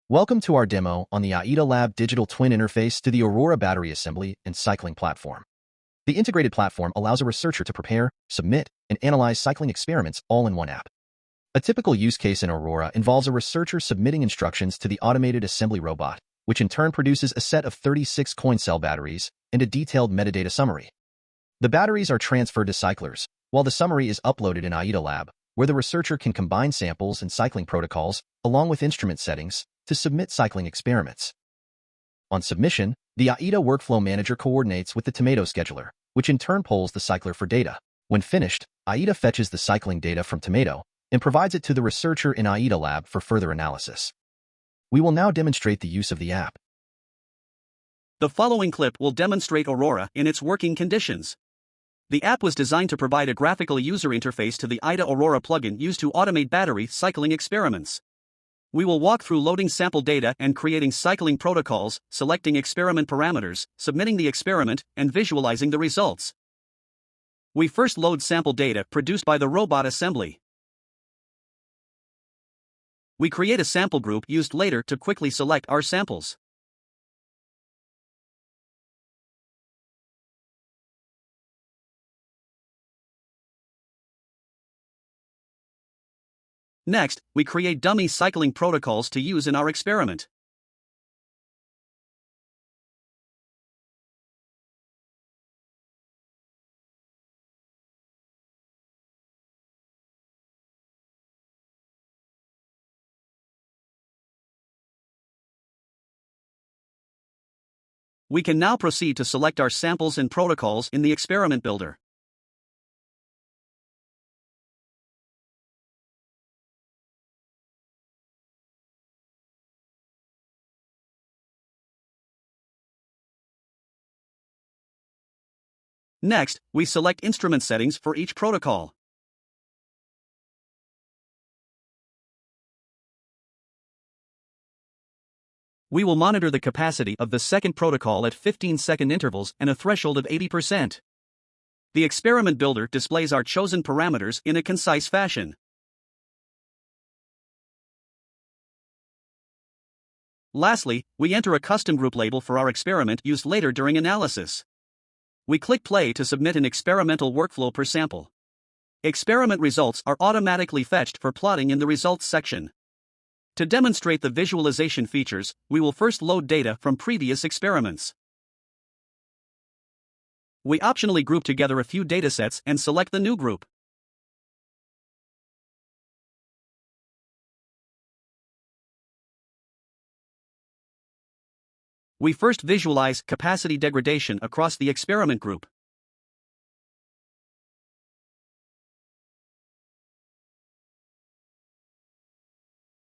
Welcome to our demo on the AiiDA-Lab digital twin interface to the Aurora battery assembly and cycling platform. The integrated platform allows a researcher to prepare, submit, and analyze cycling experiments all in one app. A typical use case in Aurora involves a researcher submitting instructions to the automated assembly robot, which in turn produces a set of 36 coin cell batteries and a detailed metadata summary. The batteries are transferred to cyclers, while the summary is uploaded in AiiDALab, where the researcher can combine samples and cycling protocols, along with instrument settings, to submit cycling experiments. On submission, the AiiDA Workflow Manager coordinates with the Tomato Scheduler, which in turn polls the cycler for data. When finished, AiiDA fetches the cycling data from Tomato and provides it to the researcher in AiiDALab for further analysis. We will now demonstrate the use of the app. The following clip will demonstrate Aurora in its working conditions. The app was designed to provide a graphical user interface to the AiiDA-Aurora plugin used to automate battery cycling experiments. We will walk through loading sample data and creating cycling protocols, selecting experiment parameters, submitting the experiment, and visualizing the results. We first load sample data produced by the robot assembly. We create a sample group used later to quickly select our samples. Next, we create dummy cycling protocols to use in our experiment. We can now proceed to select our samples and protocols in the experiment builder. Next, we select instrument settings for each protocol. We will monitor the capacity of the second protocol at 15-second intervals and a threshold of 80%. The experiment builder displays our chosen parameters in a concise fashion. Lastly, we enter a custom group label for our experiment used later during analysis. We click play to submit an experimental workflow per sample. Experiment results are automatically fetched for plotting in the results section. To demonstrate the visualization features, we will first load data from previous experiments. We optionally group together a few datasets and select the new group. We first visualize capacity degradation across the experiment group.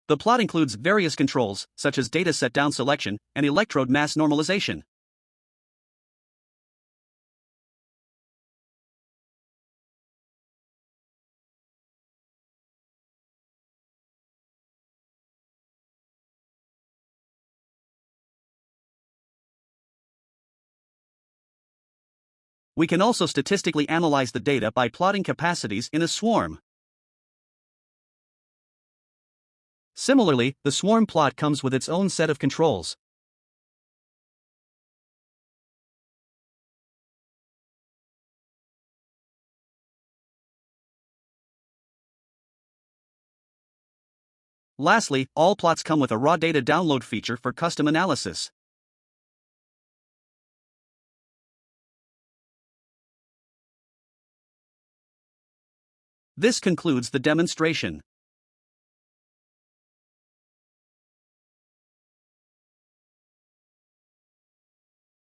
The plot includes various controls, such as dataset down selection and electrode mass normalization. We can also statistically analyze the data by plotting capacities in a swarm. Similarly, the swarm plot comes with its own set of controls. Lastly, all plots come with a raw data download feature for custom analysis. This concludes the demonstration.